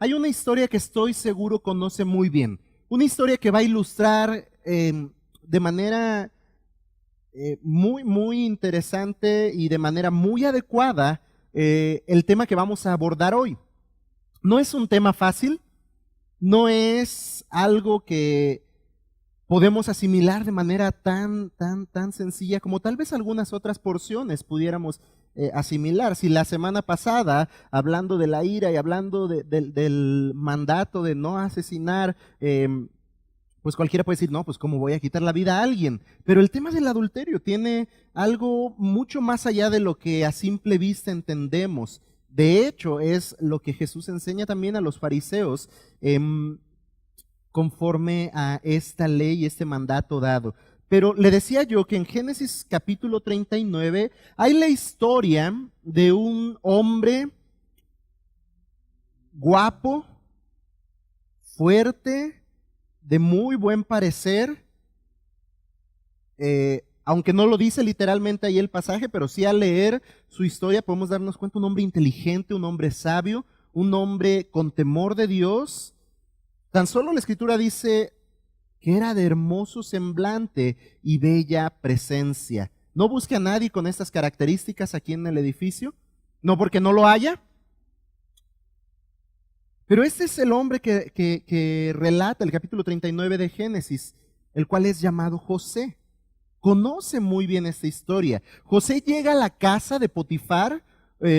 Hay una historia que estoy seguro conoce muy bien. Una historia que va a ilustrar de manera muy interesante y de manera muy adecuada el tema que vamos a abordar hoy. No es un tema fácil, no es algo que podemos asimilar de manera tan sencilla como tal vez algunas otras porciones pudiéramos asimilar. Si la semana pasada, hablando de la ira y hablando del mandato de no asesinar, pues cualquiera puede decir, no, pues cómo voy a quitar la vida a alguien. Pero el tema del adulterio tiene algo mucho más allá de lo que a simple vista entendemos. De hecho, es lo que Jesús enseña también a los fariseos conforme a esta ley, este mandato dado. Pero le decía yo que en Génesis capítulo 39 hay la historia de un hombre guapo, fuerte, de muy buen parecer, aunque no lo dice literalmente ahí el pasaje, pero sí al leer su historia podemos darnos cuenta, un hombre inteligente, un hombre sabio, un hombre con temor de Dios. Tan solo la escritura dice que era de hermoso semblante y bella presencia. No busque a nadie con estas características aquí en el edificio, no porque no lo haya, pero este es el hombre que relata el capítulo 39 de Génesis, el cual es llamado José. Conoce muy bien esta historia. José llega a la casa de Potifar,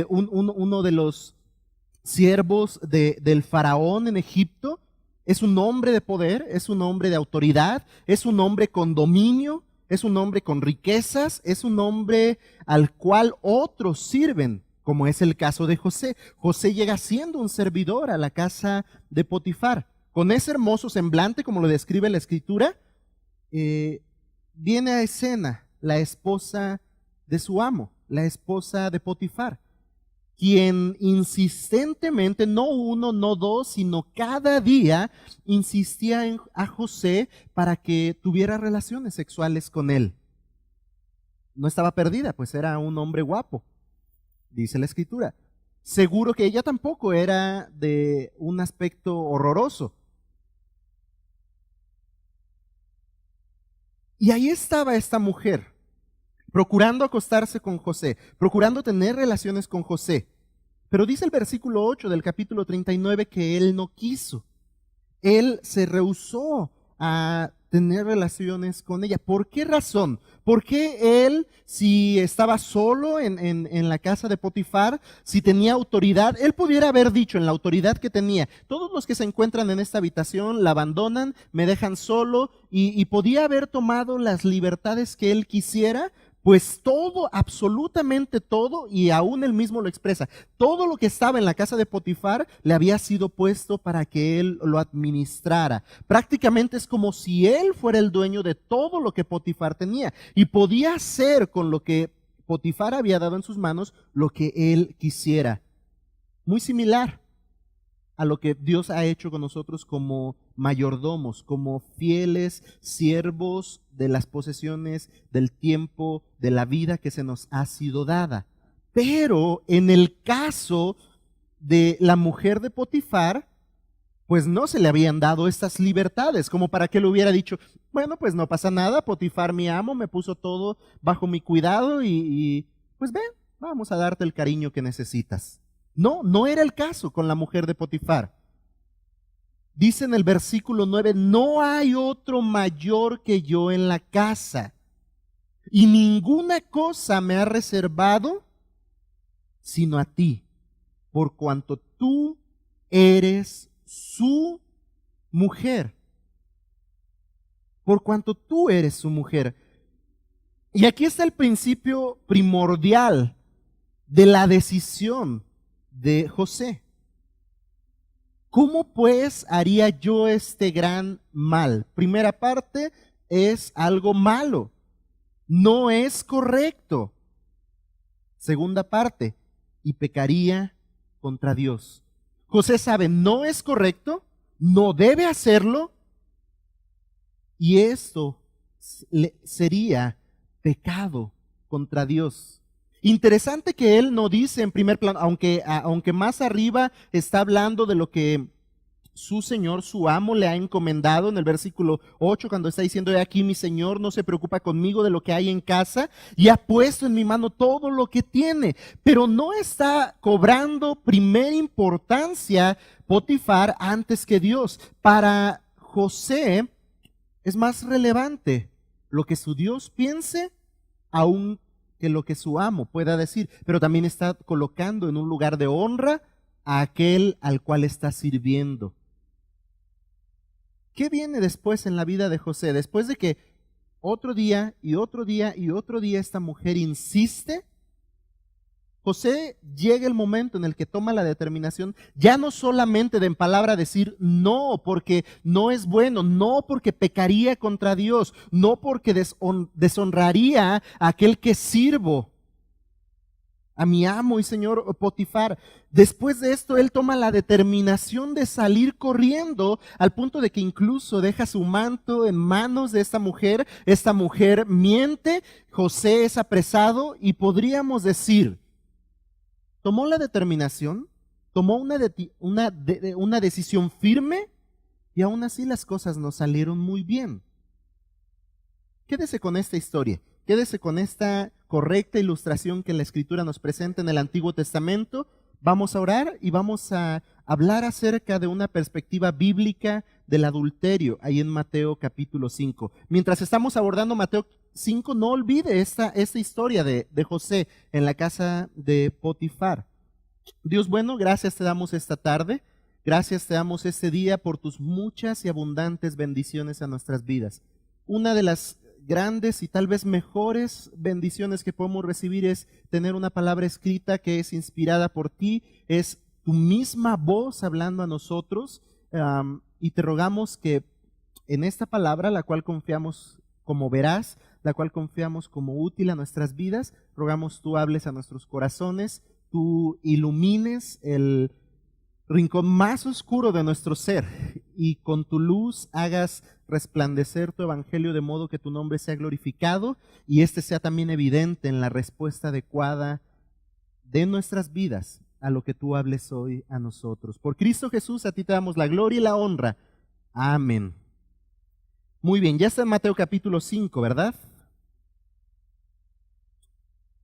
uno de los siervos del faraón en Egipto. Es un hombre de poder, es un hombre de autoridad, es un hombre con dominio, es un hombre con riquezas, es un hombre al cual otros sirven, como es el caso de José. José llega siendo un servidor a la casa de Potifar. Con ese hermoso semblante, como lo describe la escritura, viene a escena la esposa de su amo, la esposa de Potifar, quien insistentemente, no uno, no dos, sino cada día insistía a José para que tuviera relaciones sexuales con él. No estaba perdida, pues era un hombre guapo, dice la escritura. Seguro que ella tampoco era de un aspecto horroroso. Y ahí estaba esta mujer, procurando acostarse con José, procurando tener relaciones con José. Pero dice el versículo 8 del capítulo 39 que él no quiso. Él se rehusó a tener relaciones con ella. ¿Por qué razón? ¿Por qué él, si estaba solo en la casa de Potifar, si tenía autoridad, él pudiera haber dicho en la autoridad que tenía, todos los que se encuentran en esta habitación la abandonan, me dejan solo, y podía haber tomado las libertades que él quisiera? Pues todo, absolutamente todo, y aún él mismo lo expresa, todo lo que estaba en la casa de Potifar le había sido puesto para que él lo administrara. Prácticamente es como si él fuera el dueño de todo lo que Potifar tenía y podía hacer con lo que Potifar había dado en sus manos lo que él quisiera. Muy similar a lo que Dios ha hecho con nosotros como mayordomos, como fieles siervos de las posesiones, del tiempo, de la vida que se nos ha sido dada. Pero en el caso de la mujer de Potifar, pues no se le habían dado estas libertades, como para que le hubiera dicho, bueno, pues no pasa nada, Potifar mi amo me puso todo bajo mi cuidado y pues ven, vamos a darte el cariño que necesitas. No, no era el caso con la mujer de Potifar. Dice en el versículo 9, no hay otro mayor que yo en la casa, y ninguna cosa me ha reservado sino a ti, por cuanto tú eres su mujer. Por cuanto tú eres su mujer. Y aquí está el principio primordial de la decisión de José. ¿Cómo pues haría yo este gran mal? Primera parte, es algo malo. No es correcto. Segunda parte, y pecaría contra Dios. José sabe, no es correcto, no debe hacerlo, y esto sería pecado contra Dios. Interesante que él no dice en primer plano, aunque más arriba está hablando de lo que su señor, su amo, le ha encomendado en el versículo 8, cuando está diciendo: he aquí mi señor no se preocupa conmigo de lo que hay en casa y ha puesto en mi mano todo lo que tiene. Pero no está cobrando primera importancia Potifar antes que Dios. Para José es más relevante lo que su Dios piense aún que lo que su amo pueda decir, pero también está colocando en un lugar de honra a aquel al cual está sirviendo. ¿Qué viene después en la vida de José? Después de que otro día y otro día y otro día esta mujer insiste, José llega el momento en el que toma la determinación, ya no solamente de en palabra decir no porque no es bueno, no porque pecaría contra Dios, no porque deshonraría a aquel que sirvo, a mi amo y señor Potifar. Después de esto, él toma la determinación de salir corriendo, al punto de que incluso deja su manto en manos de esta mujer miente, José es apresado y podríamos decir, tomó la determinación, tomó una decisión firme y aún así las cosas no salieron muy bien. Quédese con esta historia, quédese con esta correcta ilustración que la Escritura nos presenta en el Antiguo Testamento. Vamos a orar y vamos a hablar acerca de una perspectiva bíblica del adulterio, ahí en Mateo capítulo 5. Mientras estamos abordando Mateo 5, no olvide esta historia de José en la casa de Potifar. Dios bueno, gracias te damos esta tarde, gracias te damos este día por tus muchas y abundantes bendiciones a nuestras vidas. Una de las grandes y tal vez mejores bendiciones que podemos recibir es tener una palabra escrita que es inspirada por ti, es tu misma voz hablando a nosotros, y te rogamos que en esta palabra, la cual confiamos como veraz, la cual confiamos como útil a nuestras vidas, rogamos tú hables a nuestros corazones, tú ilumines el rincón más oscuro de nuestro ser y con tu luz hagas resplandecer tu evangelio de modo que tu nombre sea glorificado y este sea también evidente en la respuesta adecuada de nuestras vidas a lo que tú hables hoy a nosotros. Por Cristo Jesús, a ti te damos la gloria y la honra. Amén. Muy bien, ya está en Mateo capítulo 5, ¿verdad?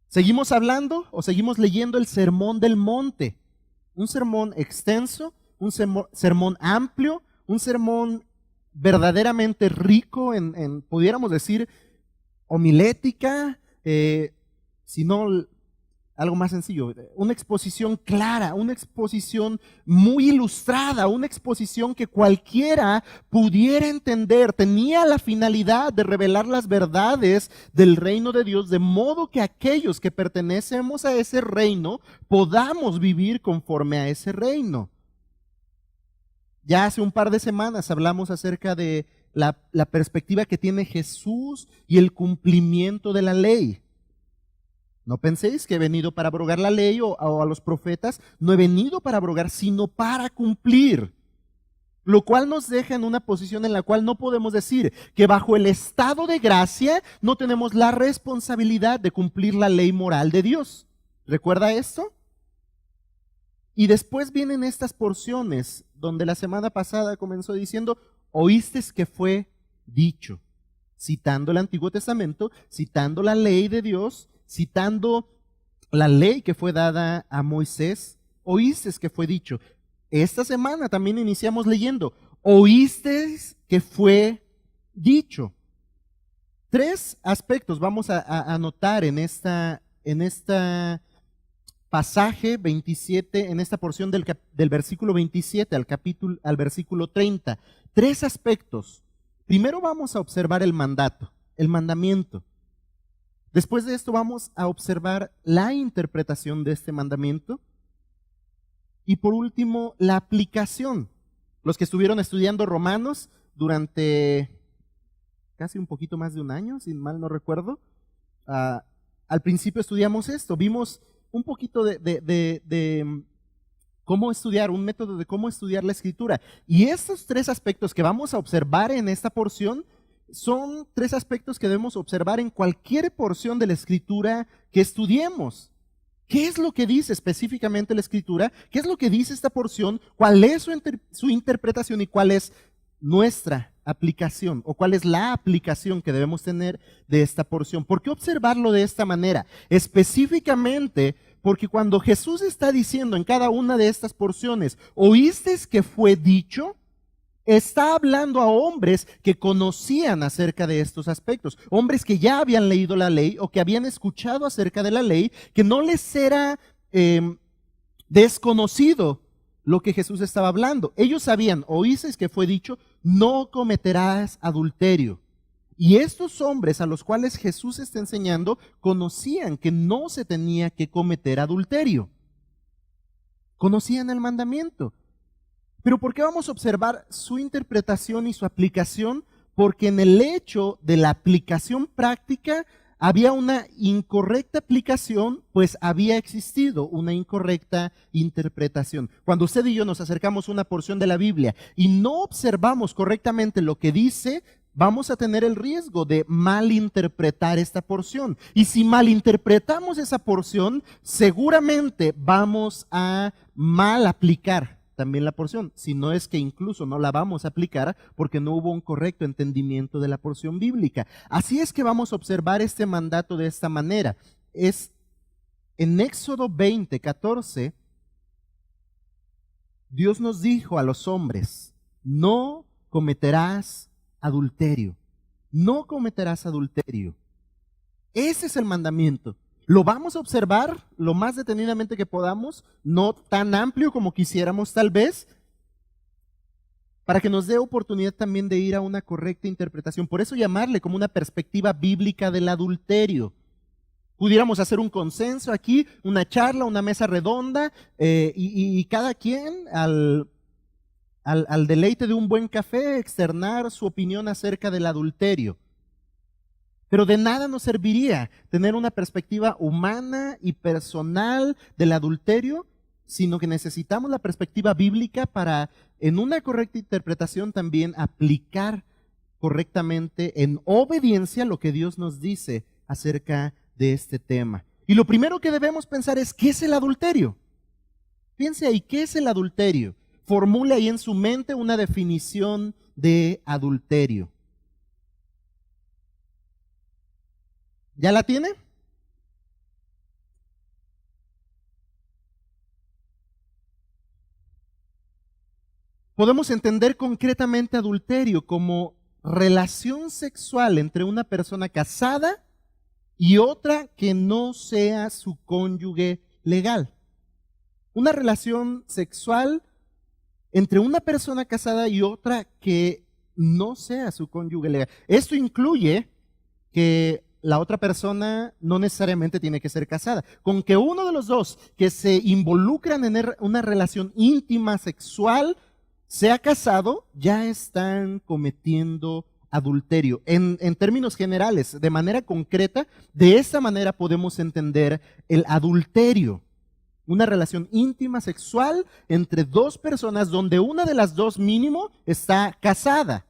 Seguimos hablando o seguimos leyendo el Sermón del Monte. Un sermón extenso, un sermón amplio, un sermón verdaderamente rico en pudiéramos decir, homilética, si no algo más sencillo, una exposición clara, una exposición muy ilustrada, una exposición que cualquiera pudiera entender. Tenía la finalidad de revelar las verdades del reino de Dios, de modo que aquellos que pertenecemos a ese reino podamos vivir conforme a ese reino. Ya hace un par de semanas hablamos acerca de la perspectiva que tiene Jesús y el cumplimiento de la ley. No penséis que he venido para abrogar la ley o a los profetas. No he venido para abrogar, sino para cumplir. Lo cual nos deja en una posición en la cual no podemos decir que bajo el estado de gracia no tenemos la responsabilidad de cumplir la ley moral de Dios. ¿Recuerda esto? Y después vienen estas porciones donde la semana pasada comenzó diciendo, oísteis que fue dicho, citando el Antiguo Testamento, citando la ley de Dios, citando la ley que fue dada a Moisés, oísteis que fue dicho. Esta semana también iniciamos leyendo, oísteis que fue dicho. Tres aspectos vamos a anotar en esta pasaje 27, en esta porción del versículo 27 al versículo 30. Tres aspectos. Primero vamos a observar el mandato, el mandamiento. Después de esto vamos a observar la interpretación de este mandamiento. Y por último, la aplicación. Los que estuvieron estudiando Romanos durante casi un poquito más de un año, si mal no recuerdo, al principio estudiamos esto, vimos un poquito de cómo estudiar, un método de cómo estudiar la Escritura. Y estos tres aspectos que vamos a observar en esta porción son tres aspectos que debemos observar en cualquier porción de la Escritura que estudiemos. ¿Qué es lo que dice específicamente la Escritura? ¿Qué es lo que dice esta porción? ¿Cuál es su interpretación y cuál es nuestra aplicación o cuál es la aplicación que debemos tener de esta porción? ¿Por qué observarlo de esta manera? Específicamente porque cuando Jesús está diciendo en cada una de estas porciones, ¿oísteis que fue dicho? Está hablando a hombres que conocían acerca de estos aspectos, hombres que ya habían leído la ley o que habían escuchado acerca de la ley, que no les era desconocido lo que Jesús estaba hablando. Ellos sabían, oísteis que fue dicho, no cometerás adulterio. Y estos hombres a los cuales Jesús está enseñando conocían que no se tenía que cometer adulterio. Conocían el mandamiento. Pero ¿por qué vamos a observar su interpretación y su aplicación? Porque en el hecho de la aplicación práctica había una incorrecta aplicación, pues había existido una incorrecta interpretación. Cuando usted y yo nos acercamos a una porción de la Biblia y no observamos correctamente lo que dice, vamos a tener el riesgo de malinterpretar esta porción. Y si malinterpretamos esa porción, seguramente vamos a mal aplicar también la porción, si no es que incluso no la vamos a aplicar porque no hubo un correcto entendimiento de la porción bíblica. Así es que vamos a observar este mandato de esta manera. Es en Éxodo 20:14, Dios nos dijo a los hombres, no cometerás adulterio, no cometerás adulterio. Ese es el mandamiento. Lo vamos a observar lo más detenidamente que podamos, no tan amplio como quisiéramos tal vez, para que nos dé oportunidad también de ir a una correcta interpretación. Por eso llamarle como una perspectiva bíblica del adulterio. Pudiéramos hacer un consenso aquí, una charla, una mesa redonda, y cada quien al deleite de un buen café externar su opinión acerca del adulterio. Pero de nada nos serviría tener una perspectiva humana y personal del adulterio, sino que necesitamos la perspectiva bíblica para, en una correcta interpretación, también aplicar correctamente en obediencia lo que Dios nos dice acerca de este tema. Y lo primero que debemos pensar es, ¿qué es el adulterio? Piense ahí, ¿qué es el adulterio? Formule ahí en su mente una definición de adulterio. ¿Ya la tiene? Podemos entender concretamente adulterio como relación sexual entre una persona casada y otra que no sea su cónyuge legal. Una relación sexual entre una persona casada y otra que no sea su cónyuge legal. Esto incluye que la otra persona no necesariamente tiene que ser casada. Con que uno de los dos que se involucran en una relación íntima sexual sea casado, ya están cometiendo adulterio. En términos generales, de manera concreta, de esta manera podemos entender el adulterio. Una relación íntima sexual entre dos personas donde una de las dos mínimo está casada.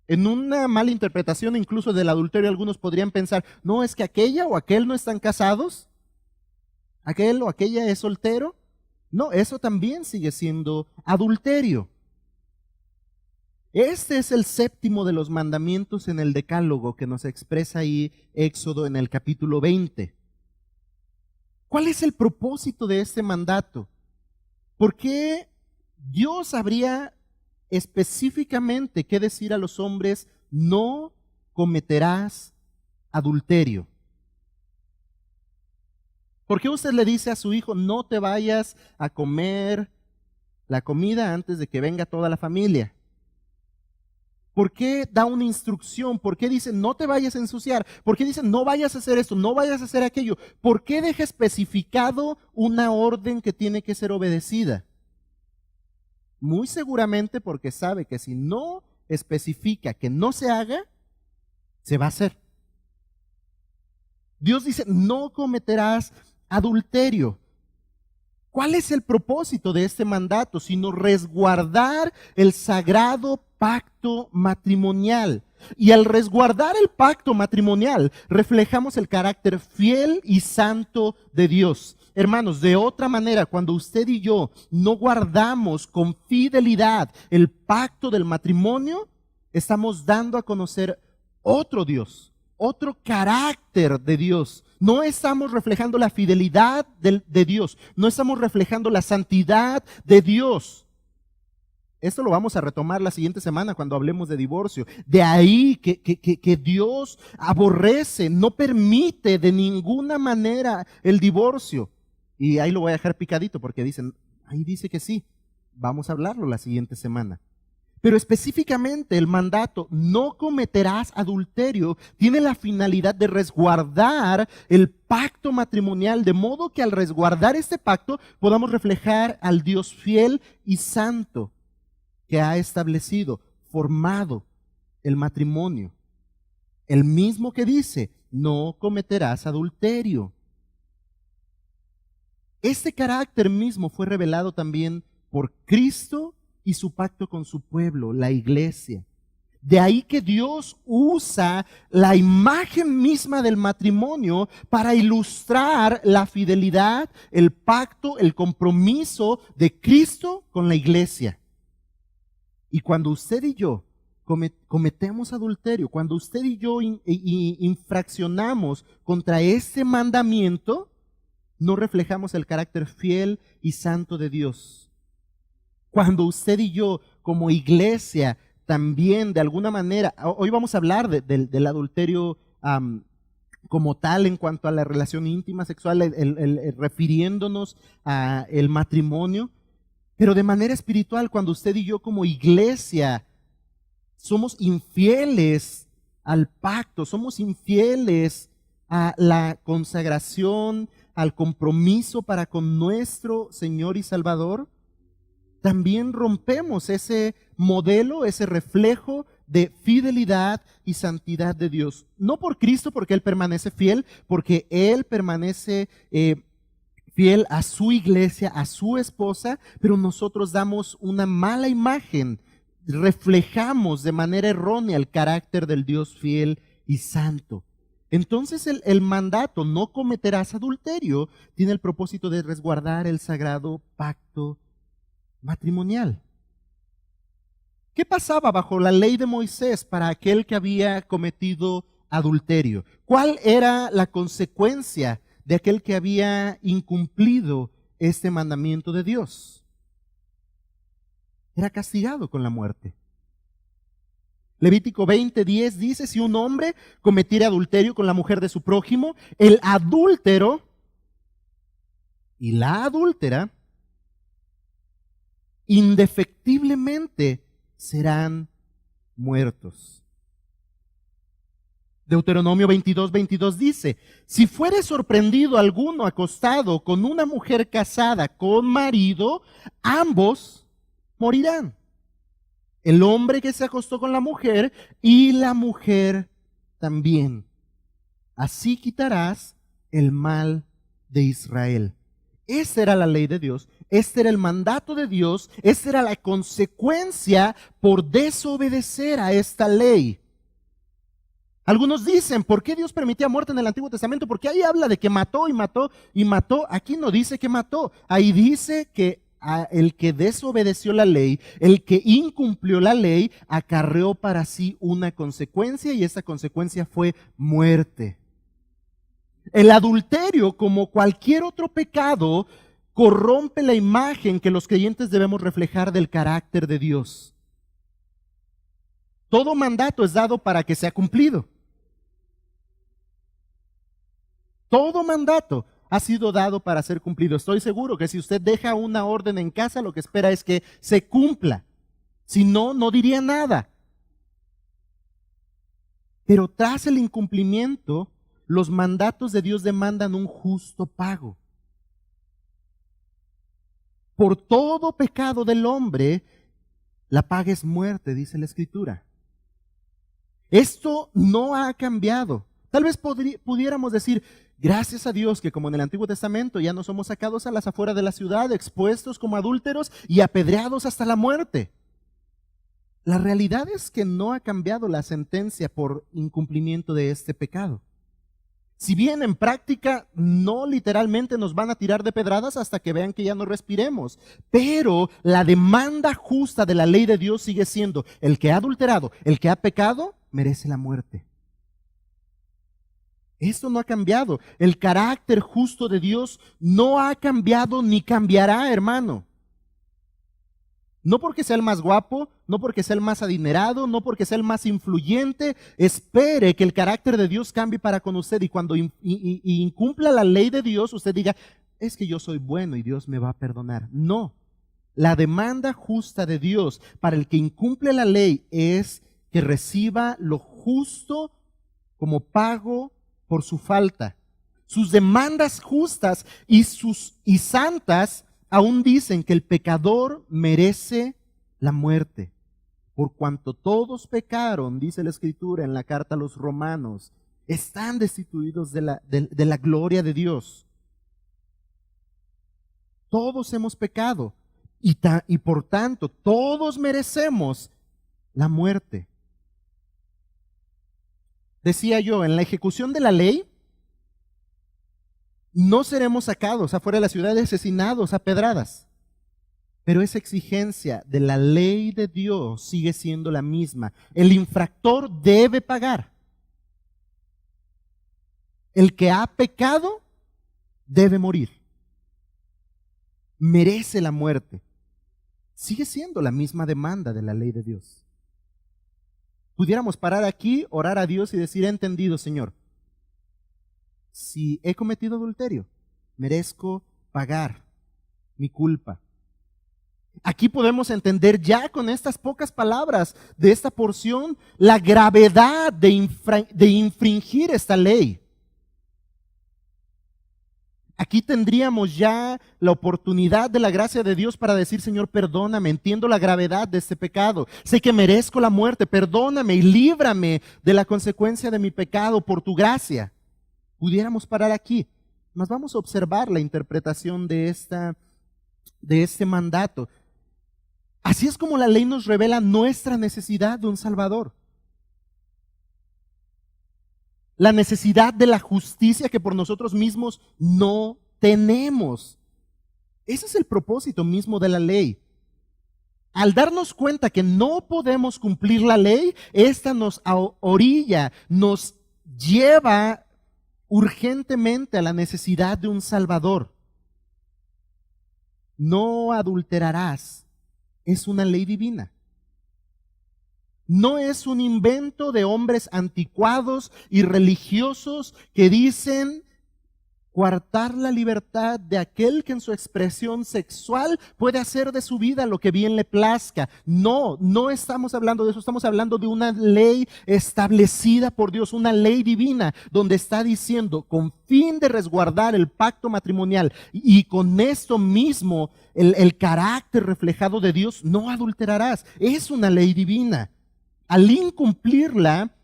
En una mala interpretación incluso del adulterio, algunos podrían pensar, no, es que aquella o aquel no están casados, aquel o aquella es soltero. No, eso también sigue siendo adulterio. Este es el séptimo de los mandamientos en el Decálogo que nos expresa ahí Éxodo en el capítulo 20. ¿Cuál es el propósito de este mandato? ¿Por qué Dios habría específicamente que decir a los hombres, no cometerás adulterio? ¿Por qué usted le dice a su hijo, no te vayas a comer la comida antes de que venga toda la familia? ¿Por qué da una instrucción? ¿Por qué dice, no te vayas a ensuciar? ¿Por qué dice, no vayas a hacer esto, no vayas a hacer aquello? ¿Por qué deja especificado una orden que tiene que ser obedecida? Muy seguramente porque sabe que si no especifica que no se haga, se va a hacer. Dios dice, no cometerás adulterio. ¿Cuál es el propósito de este mandato? Sino resguardar el sagrado pacto matrimonial. Y al resguardar el pacto matrimonial, reflejamos el carácter fiel y santo de Dios. Hermanos, de otra manera, cuando usted y yo no guardamos con fidelidad el pacto del matrimonio, estamos dando a conocer otro Dios, otro carácter de Dios. No estamos reflejando la fidelidad de Dios, no estamos reflejando la santidad de Dios. Esto lo vamos a retomar la siguiente semana cuando hablemos de divorcio. De ahí que Dios aborrece, no permite de ninguna manera el divorcio. Y ahí lo voy a dejar picadito porque ahí dice que sí. Vamos a hablarlo la siguiente semana. Pero específicamente el mandato, no cometerás adulterio, tiene la finalidad de resguardar el pacto matrimonial, de modo que al resguardar este pacto podamos reflejar al Dios fiel y santo que ha establecido, formado el matrimonio. El mismo que dice, no cometerás adulterio. Este carácter mismo fue revelado también por Cristo y su pacto con su pueblo, la iglesia. De ahí que Dios usa la imagen misma del matrimonio para ilustrar la fidelidad, el pacto, el compromiso de Cristo con la iglesia. Y cuando usted y yo cometemos adulterio, cuando usted y yo infraccionamos contra ese mandamiento, no reflejamos el carácter fiel y santo de Dios. Cuando usted y yo como iglesia también de alguna manera, hoy vamos a hablar del adulterio como tal en cuanto a la relación íntima sexual, refiriéndonos al matrimonio. Pero de manera espiritual, cuando usted y yo como iglesia somos infieles al pacto, somos infieles a la consagración, al compromiso para con nuestro Señor y Salvador, también rompemos ese modelo, ese reflejo de fidelidad y santidad de Dios. No por Cristo, porque Él permanece fiel, porque Él permanece fiel a su iglesia, a su esposa, pero nosotros damos una mala imagen, reflejamos de manera errónea el carácter del Dios fiel y santo. Entonces el mandato, no cometerás adulterio, tiene el propósito de resguardar el sagrado pacto matrimonial. ¿Qué pasaba bajo la ley de Moisés para aquel que había cometido adulterio? ¿Cuál era la consecuencia de aquel que había incumplido este mandamiento de Dios? Era castigado con la muerte. Levítico 20:10 dice, si un hombre cometiera adulterio con la mujer de su prójimo, el adúltero y la adúltera indefectiblemente serán muertos. Deuteronomio 22:22 dice, si fuere sorprendido alguno acostado con una mujer casada con marido, ambos morirán. El hombre que se acostó con la mujer y la mujer también. Así quitarás el mal de Israel. Esa era la ley de Dios, este era el mandato de Dios, esta era la consecuencia por desobedecer a esta ley. Algunos dicen, ¿por qué Dios permitía muerte en el Antiguo Testamento? Porque ahí habla de que mató y mató y mató. Aquí no dice que mató, ahí dice que el que desobedeció la ley, el que incumplió la ley, acarreó para sí una consecuencia y esa consecuencia fue muerte. El adulterio, como cualquier otro pecado, corrompe la imagen que los creyentes debemos reflejar del carácter de Dios. Todo mandato es dado para que sea cumplido. Todo mandato ha sido dado para ser cumplido. Estoy seguro que si usted deja una orden en casa, lo que espera es que se cumpla. Si no, no diría nada. Pero tras el incumplimiento, los mandatos de Dios demandan un justo pago. Por todo pecado del hombre, la paga es muerte, dice la Escritura. Esto no ha cambiado. Tal vez pudiéramos decir, gracias a Dios que como en el Antiguo Testamento ya no somos sacados a las afueras de la ciudad, expuestos como adúlteros y apedreados hasta la muerte. La realidad es que no ha cambiado la sentencia por incumplimiento de este pecado. Si bien en práctica no literalmente nos van a tirar de pedradas hasta que vean que ya no respiremos, pero la demanda justa de la ley de Dios sigue siendo: el que ha adulterado, el que ha pecado, merece la muerte. Esto no ha cambiado. El carácter justo de Dios no ha cambiado ni cambiará, hermano. No porque sea el más guapo, no porque sea el más adinerado, no porque sea el más influyente. Espere que el carácter de Dios cambie para con usted, y cuando incumpla la ley de Dios, usted diga: es que yo soy bueno y Dios me va a perdonar. No. La demanda justa de Dios para el que incumple la ley es que reciba lo justo como pago por su falta. Sus demandas justas y santas aún dicen que el pecador merece la muerte. Por cuanto todos pecaron, dice la Escritura en la carta a los Romanos, están destituidos de la gloria de Dios. Todos hemos pecado y por tanto todos merecemos la muerte. Decía yo, en la ejecución de la ley, no seremos sacados afuera de la ciudad, asesinados a pedradas. Pero esa exigencia de la ley de Dios sigue siendo la misma. El infractor debe pagar. El que ha pecado debe morir. Merece la muerte. Sigue siendo la misma demanda de la ley de Dios. Pudiéramos parar aquí, orar a Dios y decir: he entendido, Señor. Si he cometido adulterio, merezco pagar mi culpa. Aquí podemos entender ya con estas pocas palabras de esta porción la gravedad de infringir esta ley. Aquí tendríamos ya la oportunidad de la gracia de Dios para decir: Señor, perdóname, entiendo la gravedad de este pecado, sé que merezco la muerte, perdóname y líbrame de la consecuencia de mi pecado por tu gracia. Pudiéramos parar aquí, mas vamos a observar la interpretación de este mandato. Así es como la ley nos revela nuestra necesidad de un Salvador. La necesidad de la justicia que por nosotros mismos no tenemos. Ese es el propósito mismo de la ley. Al darnos cuenta que no podemos cumplir la ley, esta nos orilla, nos lleva urgentemente a la necesidad de un Salvador. No adulterarás. Es una ley divina. No es un invento de hombres anticuados y religiosos que dicen coartar la libertad de aquel que en su expresión sexual puede hacer de su vida lo que bien le plazca. No, no estamos hablando de eso, estamos hablando de una ley establecida por Dios, una ley divina, donde está diciendo, con fin de resguardar el pacto matrimonial y con esto mismo el carácter reflejado de Dios: no adulterarás. Es una ley divina. Al incumplirla,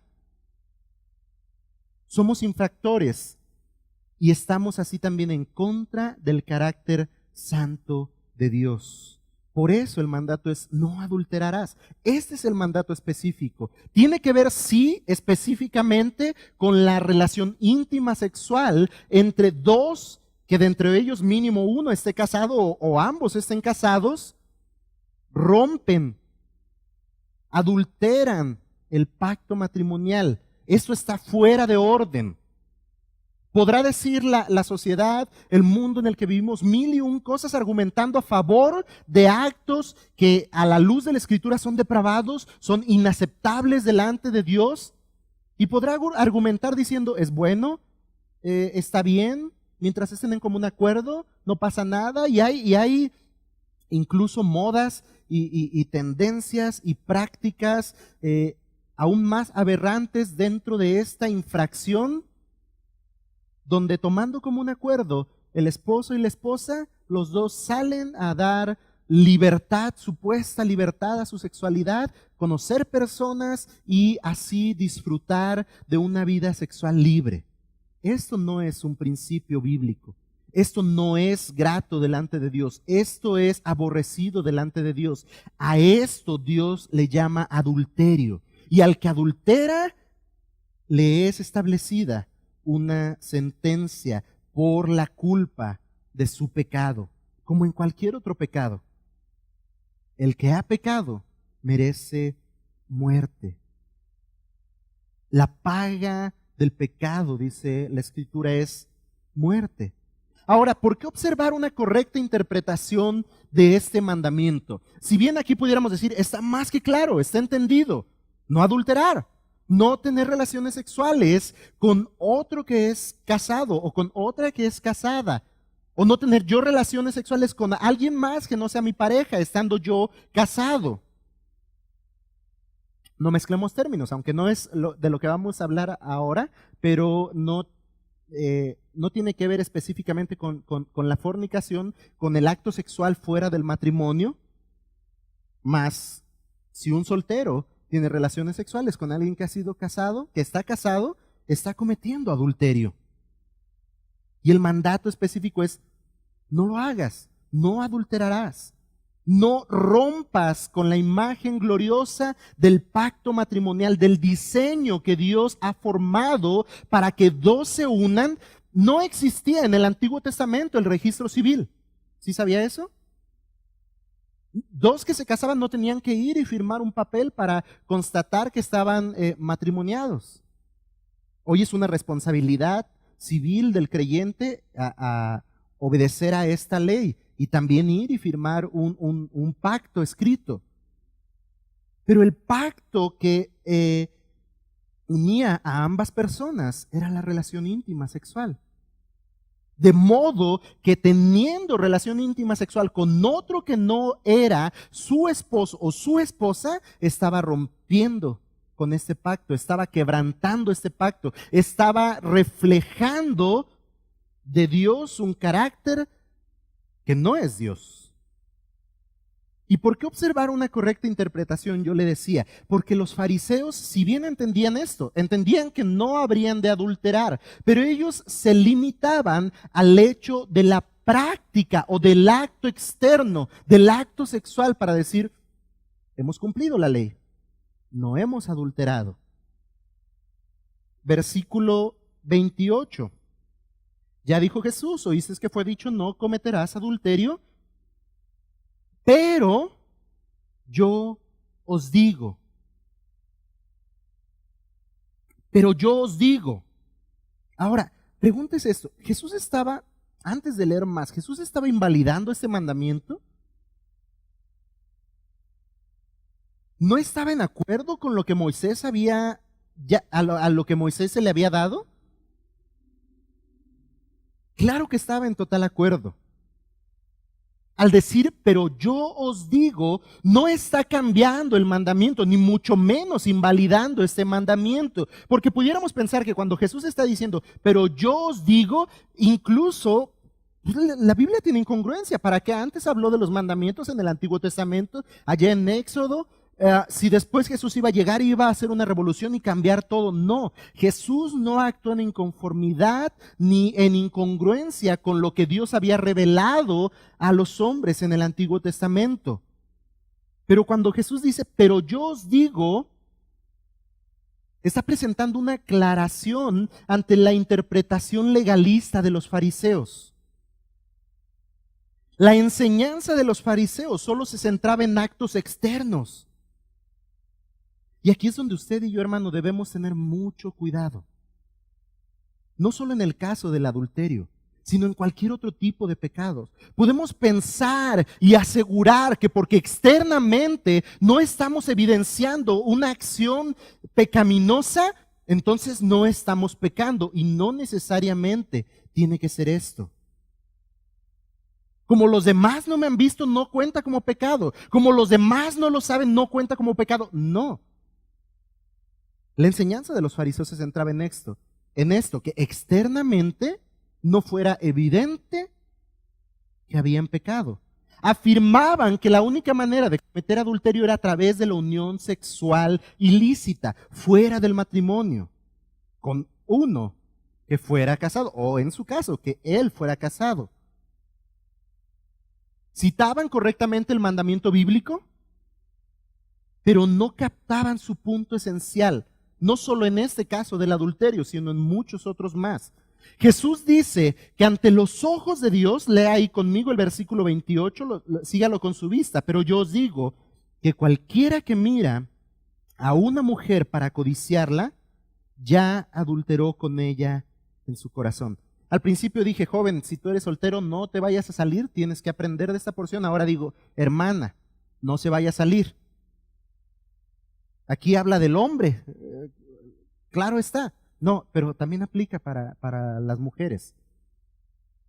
somos infractores y estamos así también en contra del carácter santo de Dios. Por eso el mandato es: no adulterarás. Este es el mandato específico. Tiene que ver, sí, específicamente con la relación íntima sexual entre dos, que de entre ellos mínimo uno esté casado o ambos estén casados. Rompen, adulteran el pacto matrimonial. Esto está fuera de orden. Podrá decir la sociedad, el mundo en el que vivimos, mil y un cosas argumentando a favor de actos que a la luz de la Escritura son depravados, son inaceptables delante de Dios. Y podrá argumentar diciendo: es bueno, está bien, mientras estén en común acuerdo, no pasa nada. Y hay incluso modas y tendencias y prácticas aún más aberrantes dentro de esta infracción, donde tomando como un acuerdo el esposo y la esposa, los dos salen a dar libertad, supuesta libertad a su sexualidad, conocer personas y así disfrutar de una vida sexual libre. Esto no es un principio bíblico. Esto no es grato delante de Dios. Esto es aborrecido delante de Dios. A esto Dios le llama adulterio. Y al que adultera le es establecida una sentencia por la culpa de su pecado, como en cualquier otro pecado. El que ha pecado merece muerte. La paga del pecado, dice la Escritura, es muerte. Ahora, ¿por qué observar una correcta interpretación de este mandamiento? Si bien aquí pudiéramos decir, está más que claro, está entendido, no adulterar, no tener relaciones sexuales con otro que es casado o con otra que es casada, o no tener yo relaciones sexuales con alguien más que no sea mi pareja, estando yo casado. No mezclemos términos, aunque no es de lo que vamos a hablar ahora, pero no tiene que ver específicamente con la fornicación, con el acto sexual fuera del matrimonio, más si un soltero tiene relaciones sexuales con alguien que ha sido casado, que está casado, está cometiendo adulterio. Y el mandato específico es, no lo hagas, no adulterarás. No rompas con la imagen gloriosa del pacto matrimonial, del diseño que Dios ha formado para que dos se unan. No existía en el Antiguo Testamento el registro civil. ¿Sí sabía eso? Dos que se casaban no tenían que ir y firmar un papel para constatar que estaban matrimoniados. Hoy es una responsabilidad civil del creyente a obedecer a esta ley y también ir y firmar un pacto escrito. Pero el pacto que unía a ambas personas era la relación íntima sexual. De modo que teniendo relación íntima sexual con otro que no era su esposo o su esposa, estaba rompiendo con este pacto, estaba quebrantando este pacto, estaba reflejando de Dios un carácter que no es Dios. ¿Y por qué observar una correcta interpretación? Yo le decía, porque los fariseos, si bien entendían esto, entendían que no habrían de adulterar, pero ellos se limitaban al hecho de la práctica o del acto externo, del acto sexual, para decir, hemos cumplido la ley, no hemos adulterado. Versículo 28. Ya dijo Jesús, oíste que fue dicho, no cometerás adulterio, pero yo os digo, Ahora, pregúntese esto, Jesús estaba, antes de leer más, ¿Jesús estaba invalidando este mandamiento? ¿No estaba en acuerdo con lo que Moisés había, a lo que Moisés se le había dado? Claro que estaba en total acuerdo. Al decir, pero yo os digo, no está cambiando el mandamiento, ni mucho menos invalidando este mandamiento. Porque pudiéramos pensar que cuando Jesús está diciendo, pero yo os digo, incluso la Biblia tiene incongruencia. ¿Para qué antes habló de los mandamientos en el Antiguo Testamento, allá en Éxodo? Si después Jesús iba a llegar y iba a hacer una revolución y cambiar todo. No, Jesús no actuó en inconformidad ni en incongruencia con lo que Dios había revelado a los hombres en el Antiguo Testamento. Pero cuando Jesús dice, pero yo os digo, está presentando una aclaración ante la interpretación legalista de los fariseos. La enseñanza de los fariseos solo se centraba en actos externos. Y aquí es donde usted y yo, hermano, debemos tener mucho cuidado. No solo en el caso del adulterio, sino en cualquier otro tipo de pecados. Podemos pensar y asegurar que porque externamente no estamos evidenciando una acción pecaminosa, entonces no estamos pecando. Y no necesariamente tiene que ser esto. Como los demás no me han visto, no cuenta como pecado. Como los demás no lo saben, no cuenta como pecado. No. La enseñanza de los fariseos se centraba en esto, que externamente no fuera evidente que habían pecado. Afirmaban que la única manera de cometer adulterio era a través de la unión sexual ilícita, fuera del matrimonio, con uno que fuera casado, o en su caso, que él fuera casado. Citaban correctamente el mandamiento bíblico, pero no captaban su punto esencial, no solo en este caso del adulterio, sino en muchos otros más. Jesús dice que ante los ojos de Dios, lea ahí conmigo el versículo 28, sígalo con su vista, pero yo os digo que cualquiera que mira a una mujer para codiciarla, ya adulteró con ella en su corazón. Al principio dije, joven, si tú eres soltero, no te vayas a salir, tienes que aprender de esta porción. Ahora digo, hermana, no se vaya a salir. Aquí habla del hombre, claro está. No, pero también aplica para las mujeres.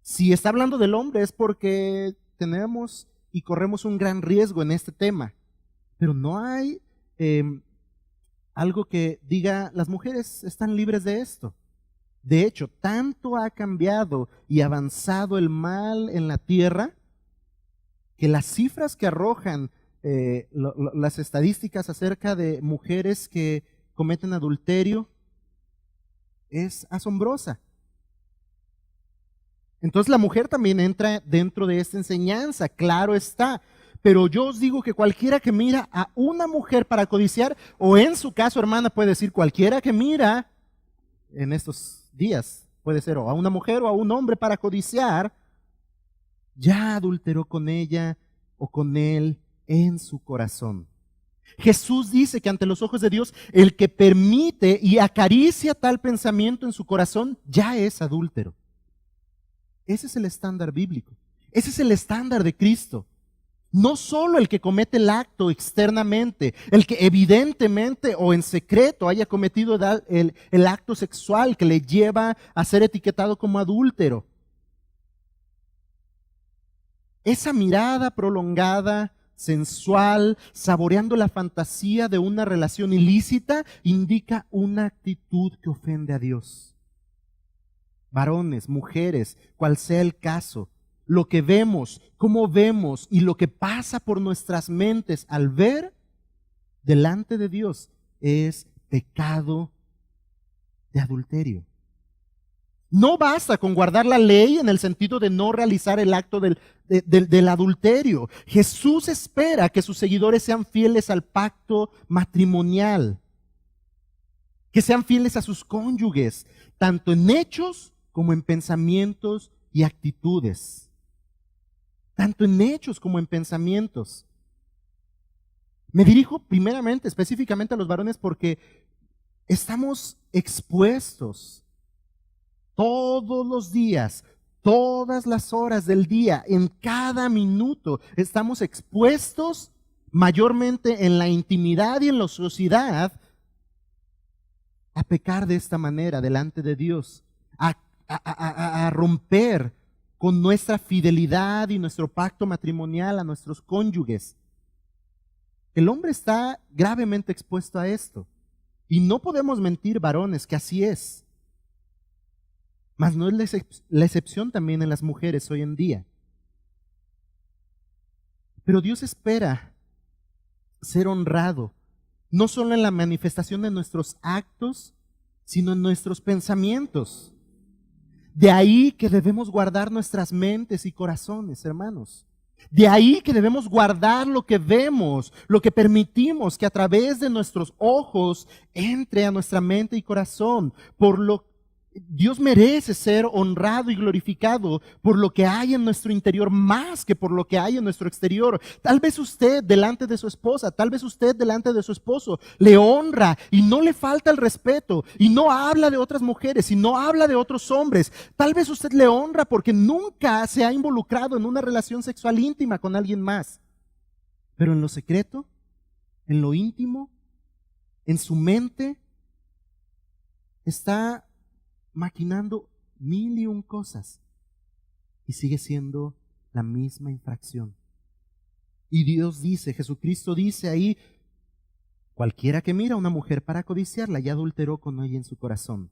Si está hablando del hombre es porque tenemos y corremos un gran riesgo en este tema. Pero no hay algo que diga, las mujeres están libres de esto. De hecho, tanto ha cambiado y avanzado el mal en la tierra que las cifras que arrojan las estadísticas acerca de mujeres que cometen adulterio es asombrosa. Entonces la mujer también entra dentro de esta enseñanza, claro está. Pero yo os digo que cualquiera que mira a una mujer para codiciar, o en su caso, hermana, puede decir cualquiera que mira en estos días, puede ser o a una mujer o a un hombre para codiciar, ya adulteró con ella o con él en su corazón. Jesús dice que ante los ojos de Dios, el que permite y acaricia tal pensamiento en su corazón, ya es adúltero. Ese es el estándar bíblico. Ese es el estándar de Cristo. No solo el que comete el acto externamente, el que evidentemente o en secreto haya cometido el acto sexual que le lleva a ser etiquetado como adúltero. Esa mirada prolongada, sensual, saboreando la fantasía de una relación ilícita, indica una actitud que ofende a Dios. Varones, mujeres, cual sea el caso, lo que vemos, cómo vemos y lo que pasa por nuestras mentes al ver delante de Dios es pecado de adulterio. No basta con guardar la ley en el sentido de no realizar el acto del adulterio. Jesús espera que sus seguidores sean fieles al pacto matrimonial, que sean fieles a sus cónyuges, tanto en hechos como en pensamientos y actitudes. Tanto en hechos como en pensamientos. Me dirijo primeramente, específicamente a los varones, porque estamos expuestos todos los días, todas las horas del día, en cada minuto, estamos expuestos mayormente en la intimidad y en la ociosidad a pecar de esta manera delante de Dios, a romper con nuestra fidelidad y nuestro pacto matrimonial a nuestros cónyuges. El hombre está gravemente expuesto a esto. Y no podemos mentir, varones, que así es. Mas no es la excepción también en las mujeres hoy en día. Pero Dios espera ser honrado, no solo en la manifestación de nuestros actos, sino en nuestros pensamientos. De ahí que debemos guardar nuestras mentes y corazones, hermanos. De ahí que debemos guardar lo que vemos, lo que permitimos que a través de nuestros ojos entre a nuestra mente y corazón. Dios merece ser honrado y glorificado por lo que hay en nuestro interior más que por lo que hay en nuestro exterior. Tal vez usted delante de su esposa, tal vez usted delante de su esposo le honra y no le falta el respeto y no habla de otras mujeres y no habla de otros hombres. Tal vez usted le honra porque nunca se ha involucrado en una relación sexual íntima con alguien más. Pero en lo secreto, en lo íntimo, en su mente, está maquinando 1001 cosas y sigue siendo la misma infracción. Y Dios dice, Jesucristo dice ahí, cualquiera que mira a una mujer para codiciarla ya adulteró con ella en su corazón.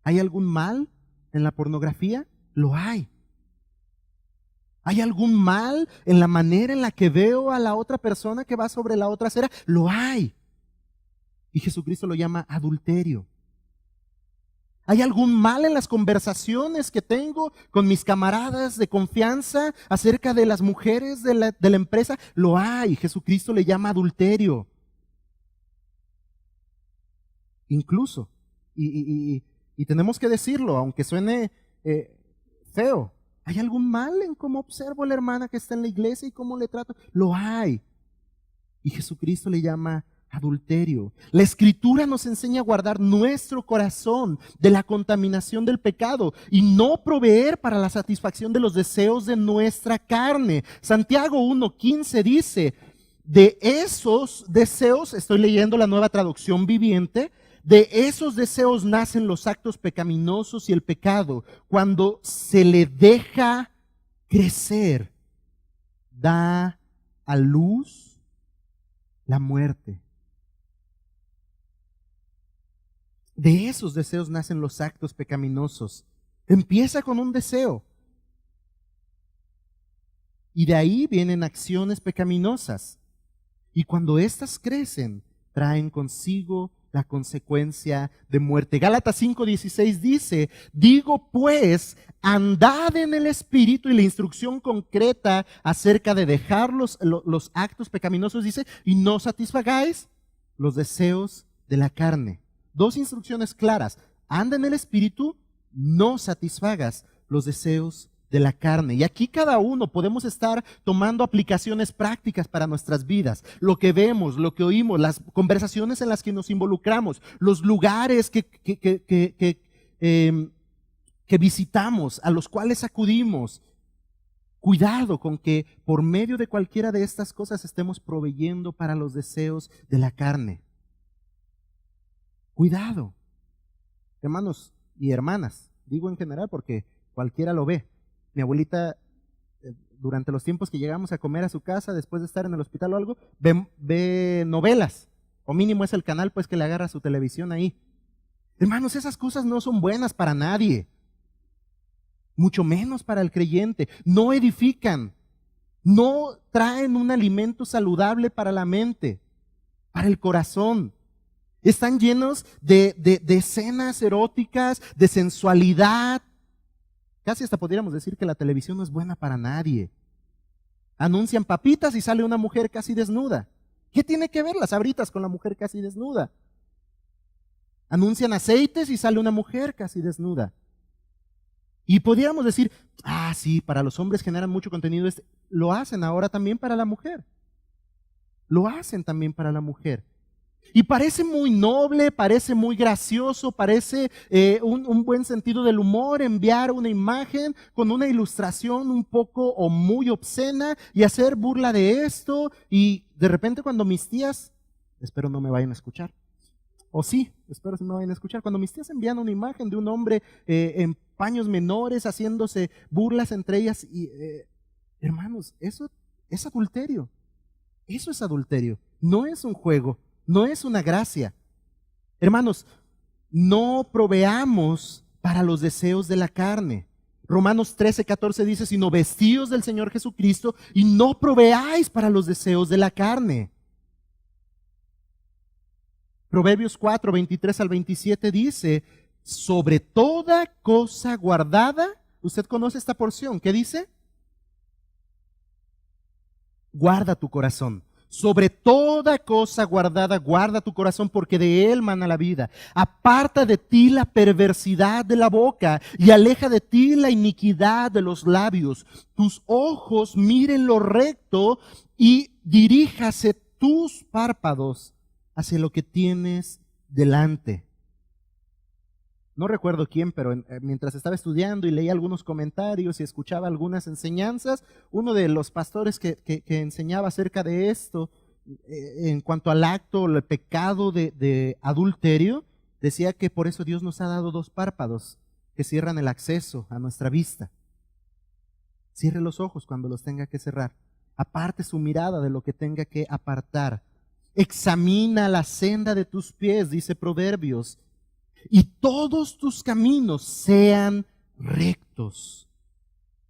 ¿Hay algún mal en la pornografía? Lo hay. ¿Hay algún mal en la manera en la que veo a la otra persona que va sobre la otra acera? Lo hay. Y Jesucristo lo llama adulterio. ¿Hay algún mal en las conversaciones que tengo con mis camaradas de confianza acerca de las mujeres de la empresa? Lo hay. Jesucristo le llama adulterio. Incluso. Y tenemos que decirlo, aunque suene feo. ¿Hay algún mal en cómo observo a la hermana que está en la iglesia y cómo le trato? Lo hay. Y Jesucristo le llama adulterio. La Escritura nos enseña a guardar nuestro corazón de la contaminación del pecado y no proveer para la satisfacción de los deseos de nuestra carne. Santiago 1:15 dice, de esos deseos, estoy leyendo la Nueva Traducción Viviente, de esos deseos nacen los actos pecaminosos y el pecado. Cuando se le deja crecer, da a luz la muerte. De esos deseos nacen los actos pecaminosos. Empieza con un deseo. Y de ahí vienen acciones pecaminosas. Y cuando éstas crecen, traen consigo la consecuencia de muerte. Gálatas 5:16 dice, digo pues, andad en el Espíritu, y la instrucción concreta acerca de dejar los actos pecaminosos dice, y no satisfagáis los deseos de la carne. Dos instrucciones claras, anda en el Espíritu, no satisfagas los deseos de la carne. Y aquí cada uno podemos estar tomando aplicaciones prácticas para nuestras vidas. Lo que vemos, lo que oímos, las conversaciones en las que nos involucramos, los lugares que visitamos, a los cuales acudimos. Cuidado con que por medio de cualquiera de estas cosas estemos proveyendo para los deseos de la carne. Cuidado. Hermanos y hermanas, digo en general porque cualquiera lo ve. Mi abuelita, durante los tiempos que llegamos a comer a su casa, después de estar en el hospital o algo, ve novelas, o mínimo es el canal pues que le agarra su televisión ahí. Hermanos, esas cosas no son buenas para nadie, mucho menos para el creyente. No edifican, no traen un alimento saludable para la mente, para el corazón. Están llenos de escenas eróticas, de sensualidad. Casi hasta podríamos decir que la televisión no es buena para nadie. Anuncian papitas y sale una mujer casi desnuda. ¿Qué tiene que ver las Sabritas con la mujer casi desnuda? Anuncian aceites y sale una mujer casi desnuda. Y podríamos decir, sí, para los hombres generan mucho contenido. Lo hacen ahora también para la mujer. Lo hacen también para la mujer. Y parece muy noble, parece muy gracioso, parece un buen sentido del humor enviar una imagen con una ilustración un poco o muy obscena y hacer burla de esto. Y de repente cuando mis tías, espero no me vayan a escuchar, o sí, espero que me vayan a escuchar, cuando mis tías envían una imagen de un hombre en paños menores haciéndose burlas entre ellas, y hermanos, eso es adulterio. Eso es adulterio, no es un juego. No es una gracia. Hermanos, no proveamos para los deseos de la carne. Romanos 13:14 dice, sino vestíos del Señor Jesucristo y no proveáis para los deseos de la carne. Proverbios 4:23-27 dice, sobre toda cosa guardada, usted conoce esta porción, ¿qué dice? Guarda tu corazón. Sobre toda cosa guardada, guarda tu corazón, porque de él mana la vida. Aparta de ti la perversidad de la boca y aleja de ti la iniquidad de los labios. Tus ojos miren lo recto y diríjase tus párpados hacia lo que tienes delante. No recuerdo quién, pero mientras estaba estudiando y leía algunos comentarios y escuchaba algunas enseñanzas, uno de los pastores que enseñaba acerca de esto, en cuanto al acto, el pecado de adulterio, decía que por eso Dios nos ha dado dos párpados que cierran el acceso a nuestra vista. Cierre los ojos cuando los tenga que cerrar. Aparte su mirada de lo que tenga que apartar. Examina la senda de tus pies, dice Proverbios, y todos tus caminos sean rectos.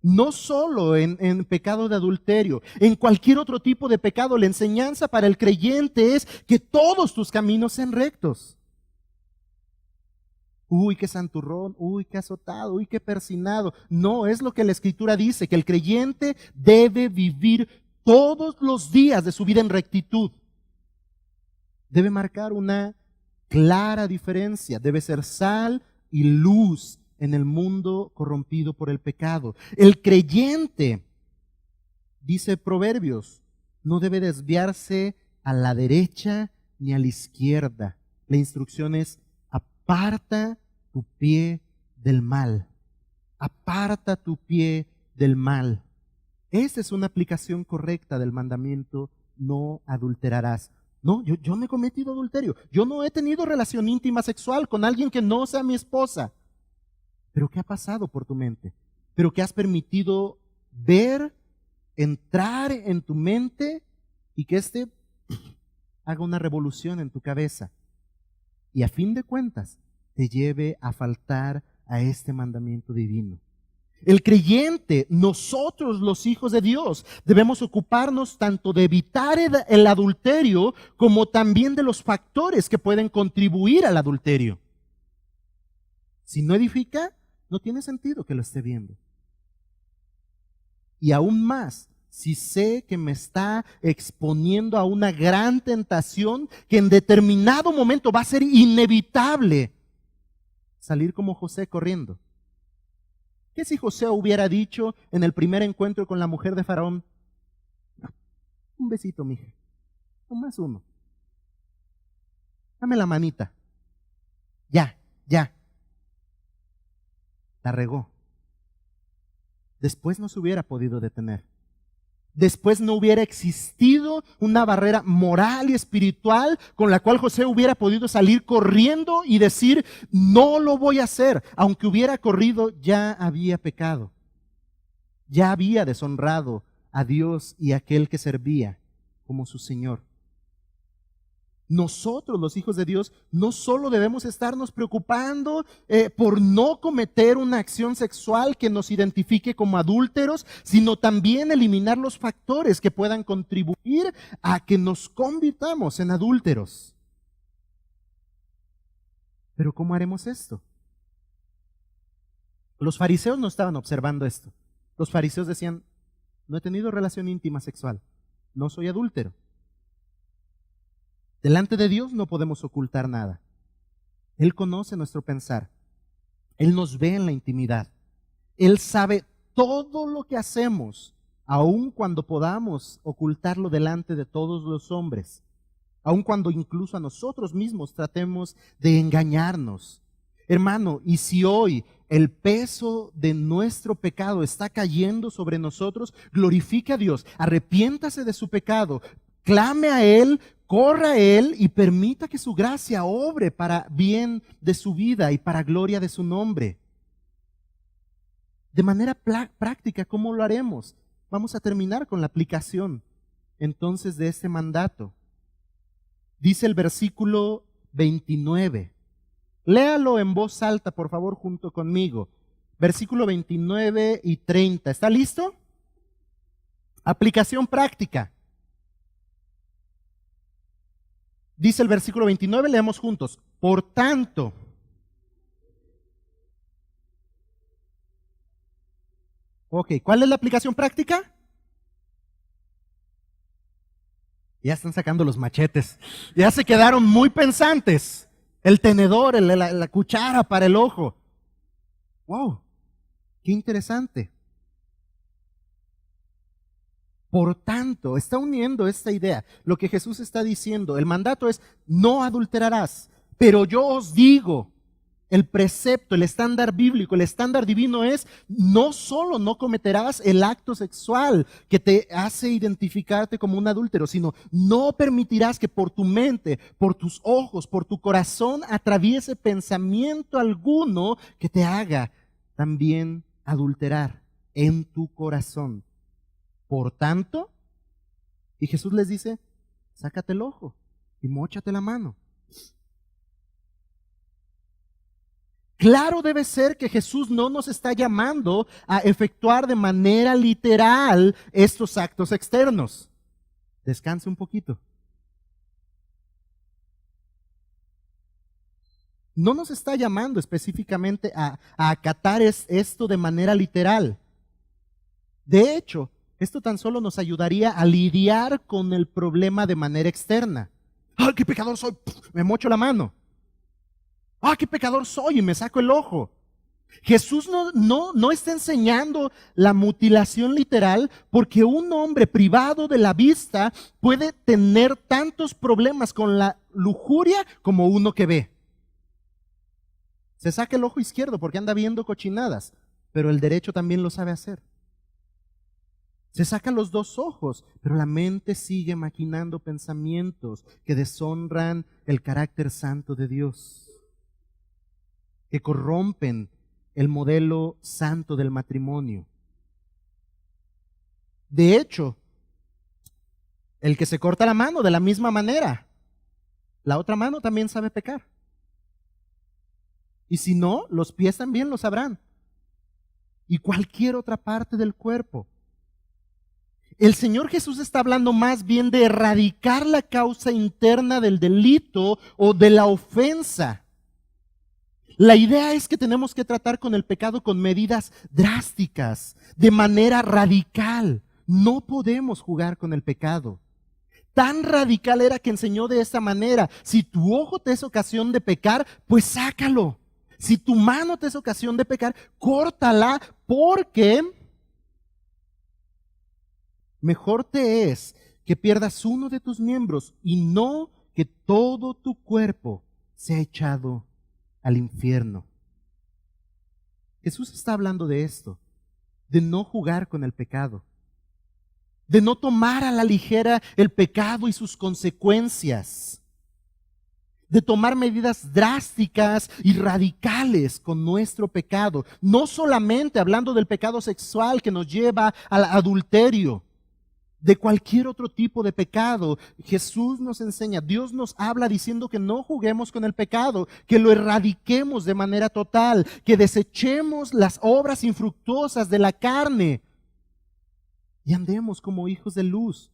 No solo en pecado de adulterio, en cualquier otro tipo de pecado, la enseñanza para el creyente es que todos tus caminos sean rectos. Uy, qué santurrón, uy, qué azotado, uy, qué persinado. No, es lo que la Escritura dice, que el creyente debe vivir todos los días de su vida en rectitud. Debe marcar una clara diferencia, debe ser sal y luz en el mundo corrompido por el pecado. El creyente, dice Proverbios, no debe desviarse a la derecha ni a la izquierda. La instrucción es: aparta tu pie del mal. Aparta tu pie del mal. Esa es una aplicación correcta del mandamiento: no adulterarás. No, yo no he cometido adulterio. Yo no he tenido relación íntima sexual con alguien que no sea mi esposa. ¿Pero qué ha pasado por tu mente? ¿Pero qué has permitido ver, entrar en tu mente y que haga una revolución en tu cabeza? Y a fin de cuentas te lleve a faltar a este mandamiento divino. El creyente, nosotros los hijos de Dios, debemos ocuparnos tanto de evitar el adulterio como también de los factores que pueden contribuir al adulterio. Si no edifica, no tiene sentido que lo esté viendo. Y aún más, si sé que me está exponiendo a una gran tentación que en determinado momento va a ser inevitable salir como José corriendo. ¿Qué si José hubiera dicho en el primer encuentro con la mujer de Faraón: no, un besito, mija, nomás uno, dame la manita, ya, la regó? Después no se hubiera podido detener. Después no hubiera existido una barrera moral y espiritual con la cual José hubiera podido salir corriendo y decir: no lo voy a hacer. Aunque hubiera corrido, ya había pecado. Ya había deshonrado a Dios y a aquel que servía como su Señor. Nosotros, los hijos de Dios, no solo debemos estarnos preocupando por no cometer una acción sexual que nos identifique como adúlteros, sino también eliminar los factores que puedan contribuir a que nos convirtamos en adúlteros. Pero ¿cómo haremos esto? Los fariseos no estaban observando esto. Los fariseos decían: no he tenido relación íntima sexual, no soy adúltero. Delante de Dios no podemos ocultar nada. Él conoce nuestro pensar. Él nos ve en la intimidad. Él sabe todo lo que hacemos, aun cuando podamos ocultarlo delante de todos los hombres, aun cuando incluso a nosotros mismos tratemos de engañarnos. Hermano, y si hoy el peso de nuestro pecado está cayendo sobre nosotros, glorifique a Dios, arrepiéntase de su pecado, clame a Él, corra a Él y permita que su gracia obre para bien de su vida y para gloria de su nombre. De manera práctica, ¿cómo lo haremos? Vamos a terminar con la aplicación entonces de este mandato. Dice el versículo 29. Léalo en voz alta, por favor, junto conmigo. Versículo 29 y 30. ¿Está listo? Aplicación práctica. Dice el versículo 29, leemos juntos. Por tanto, ok, ¿cuál es la aplicación práctica? Ya están sacando los machetes. Ya se quedaron muy pensantes. El tenedor, la cuchara para el ojo. ¡Wow! ¡Qué interesante! Por tanto, está uniendo esta idea. Lo que Jesús está diciendo, el mandato es: no adulterarás. Pero yo os digo, el precepto, el estándar bíblico, el estándar divino es: no solo no cometerás el acto sexual que te hace identificarte como un adúltero, sino no permitirás que por tu mente, por tus ojos, por tu corazón atraviese pensamiento alguno que te haga también adulterar en tu corazón. Por tanto, y Jesús les dice: sácate el ojo y móchate la mano. Claro debe ser que Jesús no nos está llamando a efectuar de manera literal estos actos externos. Descanse un poquito. no nos está llamando específicamente a acatar esto de manera literal. De hecho, esto tan solo nos ayudaría a lidiar con el problema de manera externa. ¡Ay, qué pecador soy! Me mocho la mano. ¡Ah, qué pecador soy! Y me saco el ojo. Jesús no está enseñando la mutilación literal, porque un hombre privado de la vista puede tener tantos problemas con la lujuria como uno que ve. Se saca el ojo izquierdo porque anda viendo cochinadas, pero el derecho también lo sabe hacer. Se saca los dos ojos, pero la mente sigue maquinando pensamientos que deshonran el carácter santo de Dios, que corrompen el modelo santo del matrimonio. De hecho, el que se corta la mano de la misma manera, la otra mano también sabe pecar. Y si no, los pies también lo sabrán. Y cualquier otra parte del cuerpo. El Señor Jesús está hablando más bien de erradicar la causa interna del delito o de la ofensa. La idea es que tenemos que tratar con el pecado con medidas drásticas, de manera radical. No podemos jugar con el pecado. Tan radical era que enseñó de esta manera: si tu ojo te es ocasión de pecar, pues sácalo. Si tu mano te es ocasión de pecar, córtala, porque mejor te es que pierdas uno de tus miembros y no que todo tu cuerpo sea echado al infierno. Jesús está hablando de esto, de no jugar con el pecado, de no tomar a la ligera el pecado y sus consecuencias, de tomar medidas drásticas y radicales con nuestro pecado, no solamente hablando del pecado sexual que nos lleva al adulterio, de cualquier otro tipo de pecado. Jesús nos enseña, Dios nos habla diciendo que no juguemos con el pecado, que lo erradiquemos de manera total, que desechemos las obras infructuosas de la carne y andemos como hijos de luz.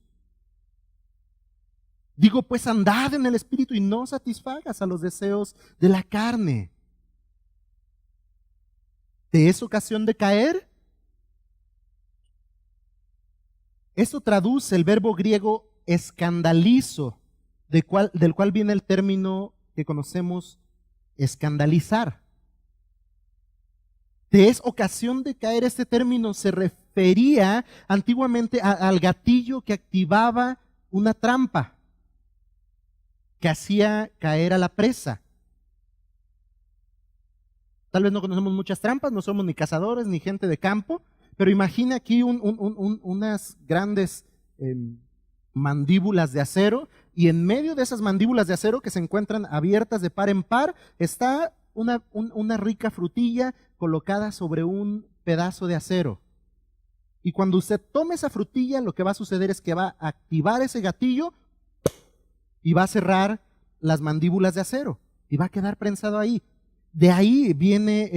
Digo, pues andad en el Espíritu y no satisfagas a los deseos de la carne. ¿Te es ocasión de caer? Esto traduce el verbo griego escandalizo, del cual viene el término que conocemos, escandalizar. ¿Te es ocasión de caer? Este término se refería antiguamente al gatillo que activaba una trampa, que hacía caer a la presa. Tal vez no conocemos muchas trampas, no somos ni cazadores ni gente de campo, pero imagina aquí unas grandes mandíbulas de acero, y en medio de esas mandíbulas de acero que se encuentran abiertas de par en par está una rica frutilla colocada sobre un pedazo de acero. Y cuando usted tome esa frutilla, lo que va a suceder es que va a activar ese gatillo y va a cerrar las mandíbulas de acero y va a quedar prensado ahí. De ahí viene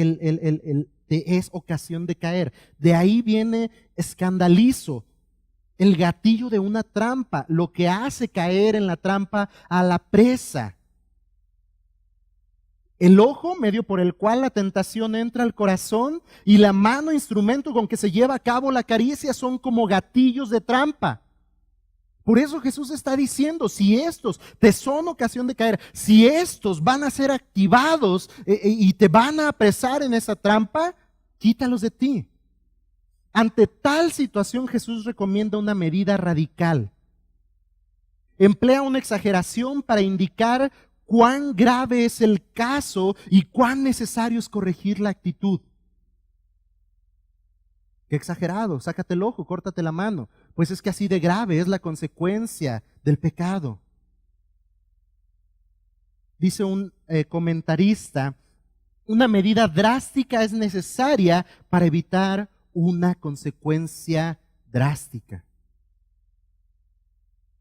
te es ocasión de caer. De ahí viene escandalizo, el gatillo de una trampa, lo que hace caer en la trampa a la presa. El ojo, medio por el cual la tentación entra al corazón, y la mano, instrumento con que se lleva a cabo la caricia, son como gatillos de trampa. Por eso Jesús está diciendo, si estos te son ocasión de caer, si estos van a ser activados y te van a apresar en esa trampa, quítalos de ti. Ante tal situación, Jesús recomienda una medida radical. Emplea una exageración para indicar cuán grave es el caso y cuán necesario es corregir la actitud. Qué exagerado, sácate el ojo, córtate la mano. Pues es que así de grave es la consecuencia del pecado. Dice un comentarista, una medida drástica es necesaria para evitar una consecuencia drástica.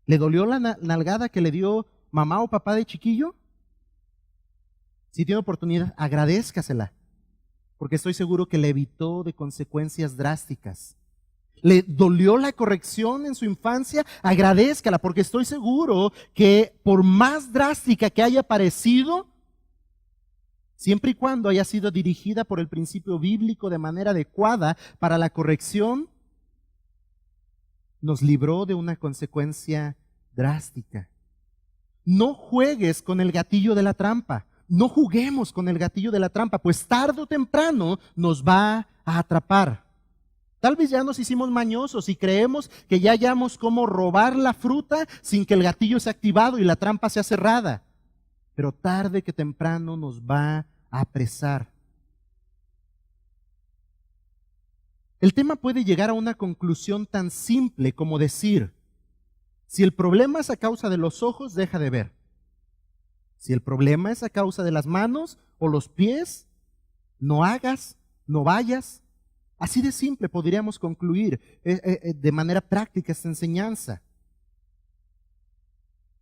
¿Le dolió la nalgada que le dio mamá o papá de chiquillo? Si tiene oportunidad, agradézcasela, porque estoy seguro que le evitó de consecuencias drásticas. ¿Le dolió la corrección en su infancia? Agradézcala, porque estoy seguro que por más drástica que haya parecido, siempre y cuando haya sido dirigida por el principio bíblico de manera adecuada para la corrección, nos libró de una consecuencia drástica. No juegues con el gatillo de la trampa. No juguemos con el gatillo de la trampa, pues tarde o temprano nos va a atrapar. Tal vez ya nos hicimos mañosos y creemos que ya hallamos cómo robar la fruta sin que el gatillo sea activado y la trampa sea cerrada. Pero tarde que temprano nos va a apresar. El tema puede llegar a una conclusión tan simple como decir: si el problema es a causa de los ojos, deja de ver. Si el problema es a causa de las manos o los pies, no hagas, no vayas. Así de simple podríamos concluir de manera práctica esta enseñanza.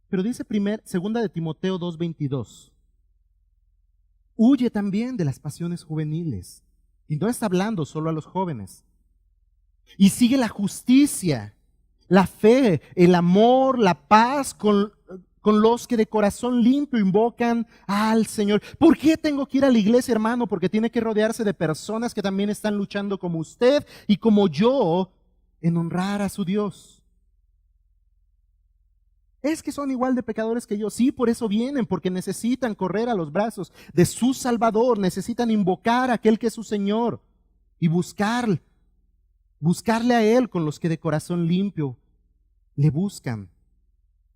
Pero dice segunda de Timoteo 2:22, huye también de las pasiones juveniles. Y no está hablando solo a los jóvenes. Y sigue la justicia, la fe, el amor, la paz con los que de corazón limpio invocan al Señor. ¿Por qué tengo que ir a la iglesia, hermano? Porque tiene que rodearse de personas que también están luchando como usted y como yo en honrar a su Dios. Es que son igual de pecadores que yo. Sí, por eso vienen, porque necesitan correr a los brazos de su Salvador, necesitan invocar a aquel que es su Señor y buscarle a Él con los que de corazón limpio le buscan.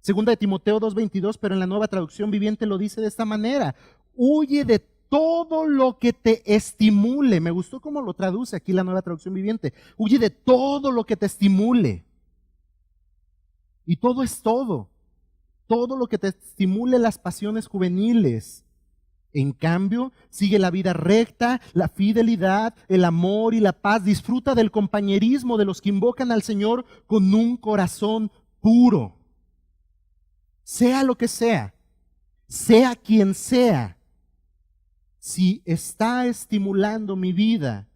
Segunda de Timoteo 2:22, pero en la Nueva Traducción Viviente lo dice de esta manera: huye de todo lo que te estimule. Me gustó cómo lo traduce aquí la Nueva Traducción Viviente. Huye de todo lo que te estimule. Y todo es todo. Todo lo que te estimule las pasiones juveniles. En cambio, sigue la vida recta, la fidelidad, el amor y la paz. Disfruta del compañerismo de los que invocan al Señor con un corazón puro. Sea lo que sea quien sea, si está estimulando mi vida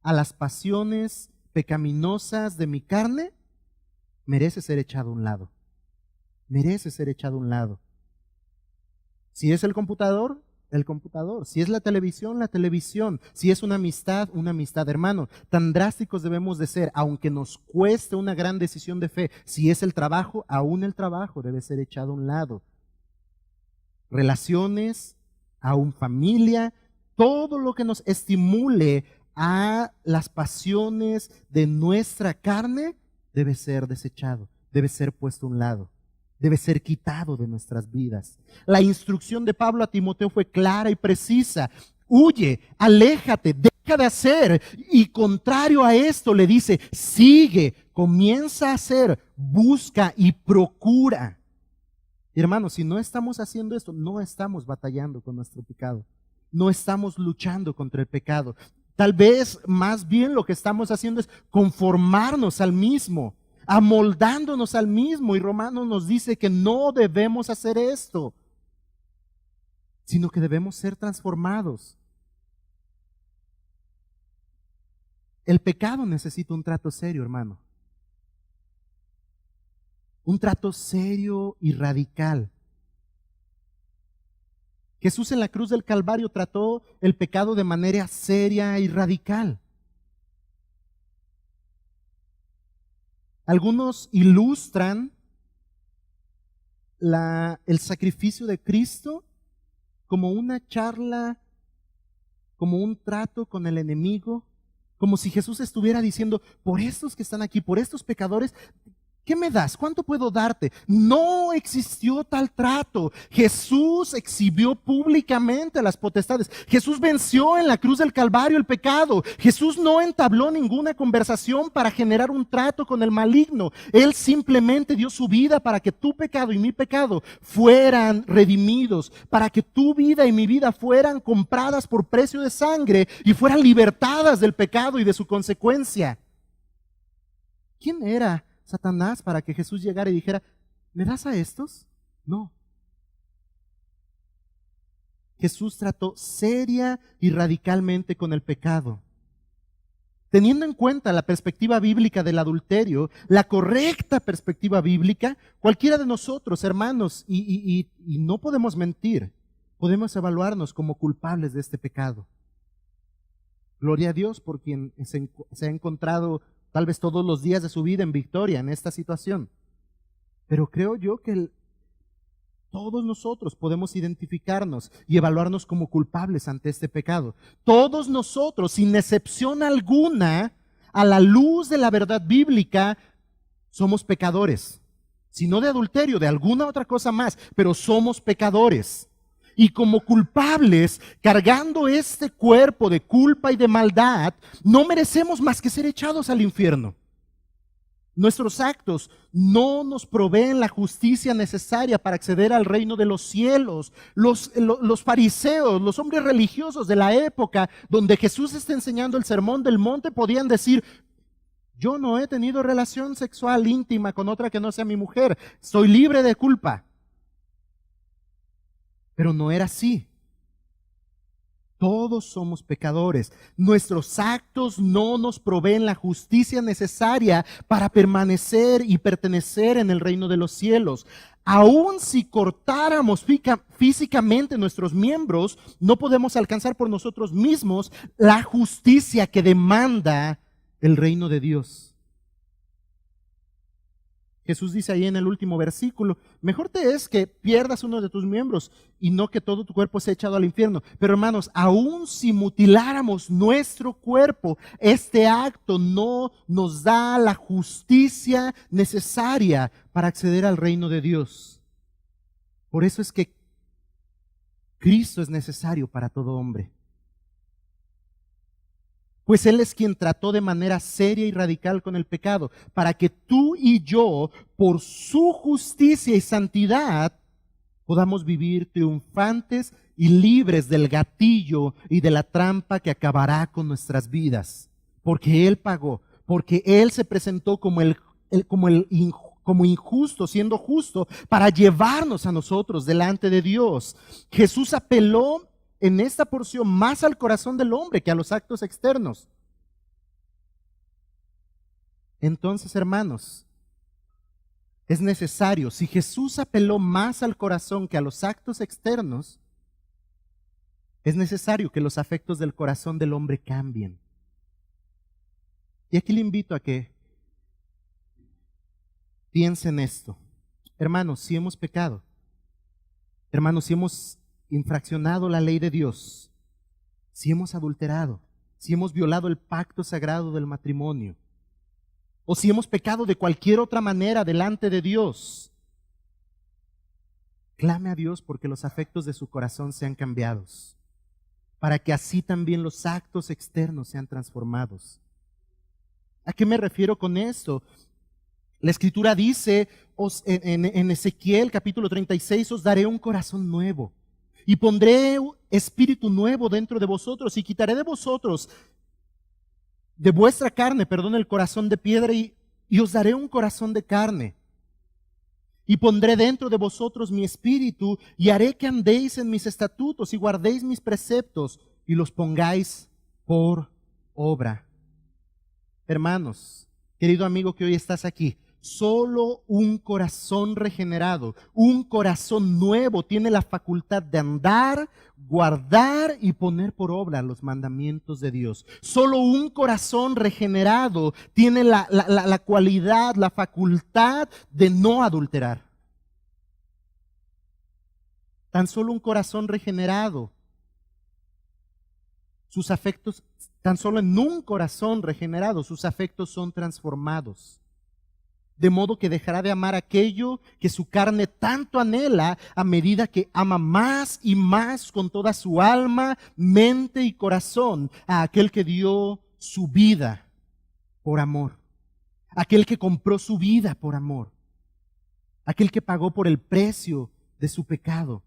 a las pasiones pecaminosas de mi carne, merece ser echado a un lado. Merece ser echado a un lado. Si es el computador, el computador. Si es la televisión, la televisión. Si es una amistad, hermano. Tan drásticos debemos de ser, aunque nos cueste una gran decisión de fe. Si es el trabajo, aún el trabajo debe ser echado a un lado. Relaciones, aún familia, todo lo que nos estimule a las pasiones de nuestra carne debe ser desechado, debe ser puesto a un lado. Debe ser quitado de nuestras vidas. La instrucción de Pablo a Timoteo fue clara y precisa. Huye, aléjate, deja de hacer. Y contrario a esto le dice, sigue, comienza a hacer, busca y procura. Y hermanos, si no estamos haciendo esto, no estamos batallando con nuestro pecado. No estamos luchando contra el pecado. Tal vez más bien lo que estamos haciendo es conformarnos al mismo, amoldándonos al mismo, y Romanos nos dice que no debemos hacer esto, sino que debemos ser transformados. El pecado necesita un trato serio, hermano. Un trato serio y radical. Jesús en la cruz del Calvario trató el pecado de manera seria y radical. Algunos ilustran el sacrificio de Cristo como una charla, como un trato con el enemigo, como si Jesús estuviera diciendo, por estos que están aquí, por estos pecadores, ¿qué me das? ¿Cuánto puedo darte? No existió tal trato. Jesús exhibió públicamente las potestades. Jesús venció en la cruz del Calvario el pecado. Jesús no entabló ninguna conversación para generar un trato con el maligno. Él simplemente dio su vida para que tu pecado y mi pecado fueran redimidos, para que tu vida y mi vida fueran compradas por precio de sangre y fueran libertadas del pecado y de su consecuencia. ¿Quién era Satanás para que Jesús llegara y dijera, ¿me das a estos? No. Jesús trató seria y radicalmente con el pecado. Teniendo en cuenta la perspectiva bíblica del adulterio, la correcta perspectiva bíblica, cualquiera de nosotros, hermanos, y no podemos mentir, podemos evaluarnos como culpables de este pecado. Gloria a Dios por quien se ha encontrado tal vez todos los días de su vida en victoria en esta situación. Pero creo yo que todos nosotros podemos identificarnos y evaluarnos como culpables ante este pecado. Todos nosotros, sin excepción alguna, a la luz de la verdad bíblica, somos pecadores. Si no de adulterio, de alguna otra cosa más, pero somos pecadores. Y como culpables, cargando este cuerpo de culpa y de maldad, no merecemos más que ser echados al infierno. Nuestros actos no nos proveen la justicia necesaria para acceder al reino de los cielos. Los fariseos, los hombres religiosos de la época donde Jesús está enseñando el sermón del monte, podían decir: yo no he tenido relación sexual íntima con otra que no sea mi mujer, soy libre de culpa. Pero no era así. Todos somos pecadores. Nuestros actos no nos proveen la justicia necesaria para permanecer y pertenecer en el reino de los cielos. Aun si cortáramos físicamente nuestros miembros, no podemos alcanzar por nosotros mismos la justicia que demanda el reino de Dios. Jesús dice ahí en el último versículo: mejor te es que pierdas uno de tus miembros y no que todo tu cuerpo sea echado al infierno. Pero hermanos, aun si mutiláramos nuestro cuerpo, este acto no nos da la justicia necesaria para acceder al reino de Dios. Por eso es que Cristo es necesario para todo hombre. Pues Él es quien trató de manera seria y radical con el pecado, para que tú y yo, por su justicia y santidad, podamos vivir triunfantes y libres del gatillo y de la trampa que acabará con nuestras vidas. Porque Él pagó, porque Él se presentó como injusto, siendo justo, para llevarnos a nosotros delante de Dios. Jesús apeló en esta porción más al corazón del hombre que a los actos externos. Entonces, hermanos, es necesario, si Jesús apeló más al corazón que a los actos externos, es necesario que los afectos del corazón del hombre cambien. Y aquí le invito a que piense en esto. Hermanos, si hemos pecado, hermanos, si hemos infraccionado la ley de Dios, si hemos adulterado, si hemos violado el pacto sagrado del matrimonio, o si hemos pecado de cualquier otra manera delante de Dios, clame a Dios porque los afectos de su corazón sean cambiados, para que así también los actos externos sean transformados. ¿A qué me refiero con esto? La Escritura dice en Ezequiel capítulo 36, os daré un corazón nuevo y pondré espíritu nuevo dentro de vosotros y quitaré de vosotros, de vuestra carne, el corazón de piedra y os daré un corazón de carne. Y pondré dentro de vosotros mi espíritu y haré que andéis en mis estatutos y guardéis mis preceptos y los pongáis por obra. Hermanos, querido amigo que hoy estás aquí, solo un corazón regenerado, un corazón nuevo tiene la facultad de andar, guardar y poner por obra los mandamientos de Dios. Solo un corazón regenerado tiene la cualidad, la facultad de no adulterar. Tan solo un corazón regenerado, sus afectos, tan solo en un corazón regenerado, sus afectos son transformados. De modo que dejará de amar aquello que su carne tanto anhela a medida que ama más y más con toda su alma, mente y corazón a aquel que dio su vida por amor, aquel que compró su vida por amor, aquel que pagó por el precio de su pecado.